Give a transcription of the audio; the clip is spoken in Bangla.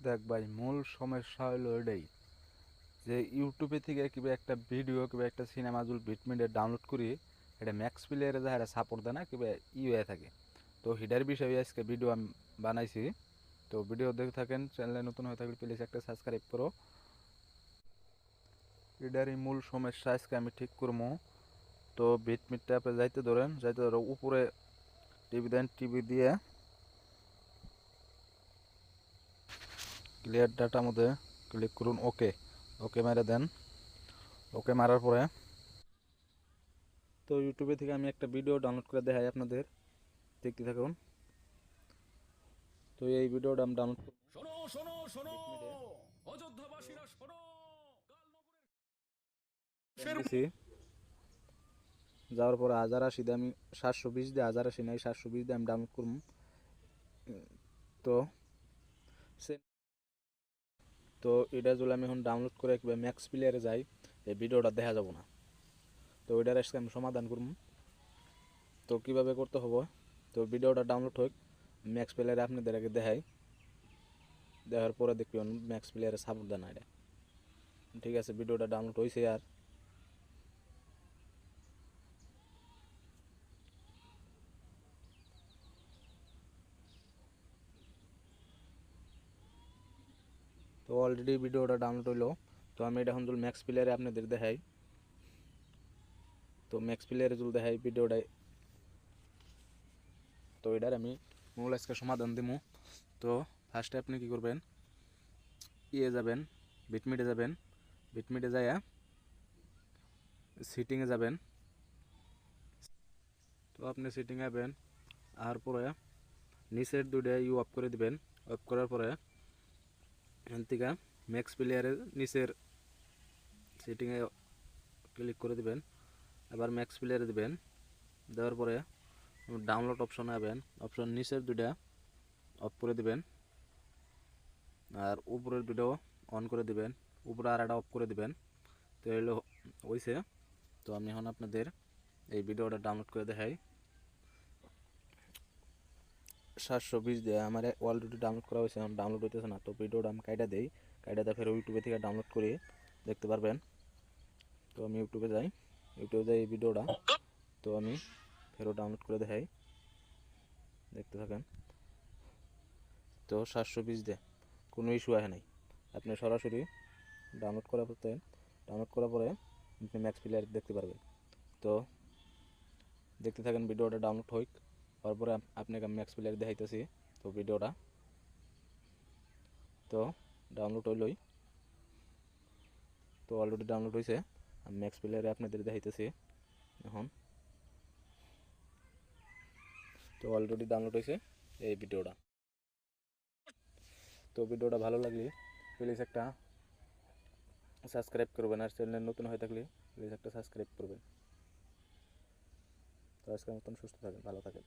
দেখ ভাই, মূল সমস্যা হলো এটাই যে ইউটিউবে থেকে কিবা একটা ভিডিও কিবা একটা সিনেমা জুল বিটমিটে ডাউনলোড করি, এটা ম্যাক্স প্লেয়ারে যা সাপোর্ট দেয় না কিবা হয়ে থাকে। তো হিডার বিষয়ে আজকে ভিডিও আমি বানাইছি। তো ভিডিও দেখে থাকেন, চ্যানেলে নতুন হয়ে থাকলে প্লিজ একটা সাবস্ক্রাইব করো। এটারই মূল সমস্যা আজকে আমি ঠিক করবো। তো বিটমিটটা আপনি যাইতে ধরো উপরে টিভি দেন, টিভি দিয়ে ক্লিয়ার ডাটার মধ্যে ক্লিক করুন, ওকে ওকে মেরে দেন। ওকে মারার পরে তো ইউটিউবে থেকে আমি একটা ভিডিও ডাউনলোড করে দেখাই আপনাদের, দেখতে থাকুন। তো এই ভিডিওটা আমি ডাউনলোড শোনো শোনো শোনো, মিটমিটে অযোধ্যাবাসীরা শোনো। দেন গেছি, যাওয়ার পরে 1080 দিয়ে আমি 720 দিয়ে 1080 নাই 720 দিয়ে আমি ডাউনলোড করুন। তো সে তো এটা যদি আমি এখন ডাউনলোড করে একবার ম্যাক্স প্লেয়ারে যাই, এই ভিডিওটা দেখা যাব না। তো ওইটার আজকে আমি সমাধান করুন। তো কিভাবে করতে হবে, তো ভিডিওটা ডাউনলোড হোক, ম্যাক্স প্লেয়ারে আপনাদের আগে দেখাই, দেখার পরে দেখবেন ম্যাক্স প্লেয়ারে সাপোর্ট দেয় না এটা। ঠিক আছে, ভিডিওটা ডাউনলোড হয়েছে। আর তো অলরেডি ভিডিওটা ডাউনলোড হইলো। তো আমি এটা এখন যদি ম্যাক্স প্লেয়ারে আপনাদের দেখাই, তো ম্যাক্স প্লেয়ারে যদি দেখাই ভিডিওটাই, তো এটার আমি মূল আজকে সমাধান দেবো। তো ফার্স্টে আপনি কি করবেন, যাবেন, বিটমিটে যাবেন, বিটমিটে যাইয়া সিটিংয়ে যাবেন। তো আপনি সিটিংয়ে যাবেন, আর পরে নিচের দুইটা অফ করে দিবেন। অফ করার পরে এখান থেকে ম্যাক্স প্লেয়ারের নিচের সিটিংয়ে ক্লিক করে দিবেন, আবার ম্যাক্স প্লেয়ারে দিবেন। দেওয়ার পরে ডাউনলোড অপশনে যাবেন, অপশন নিচের দুইটা অফ করে দিবেন, আর উপরের দুটো অন করে দিবেন, উপরে আর একটা অফ করে দিবেন। তো এগুলো হয়েছে। তো আমি এখন আপনাদের এই ভিডিওটা ডাউনলোড করে দেখাই। 720 দিয়ে আমার অলরেডি ডাউনলোড করা হয়েছে, এখন ডাউনলোড হইতেছে না। তো ভিডিওটা আমি কাইটা দেই, কাইটা দিয়ে ফের ইউটিউবে থেকে ডাউনলোড করে দেখতে পারবেন। তো আমি ইউটিউবে যাই, ইউটিউবে যাই এই ভিডিওটা, তো আমি ফেরও ডাউনলোড করে দেখাই, দেখতে থাকেন। তো 720 দিয়ে কোনো ইস্যু আসে নাই, আপনি সরাসরি ডাউনলোড করার পরে আপনি ম্যাক্স প্লেয়ার দেখতে পারবেন। তো দেখতে থাকেন, ভিডিওটা ডাউনলোড হোক, তারপরে আপনাকে আমি ম্যাক্স প্লেয়ার দেখাইতেছি। তো ভিডিওটা তো ডাউনলোড হইলই, তো অলরেডি ডাউনলোড হয়েছে। আমি ম্যাক্স প্লেয়ারে আপনাদের দেখাইতেছি এখন। তো অলরেডি ডাউনলোড হয়েছে এই ভিডিওটা। তো ভিডিওটা ভালো লাগলে প্লিজ একটা সাবস্ক্রাইব করবেন, আর চ্যানেলে নতুন হয়ে থাকলে প্লিজ একটা সাবস্ক্রাইব করবেন। তো আজকের মতন সুস্থ থাকেন, ভালো থাকেন।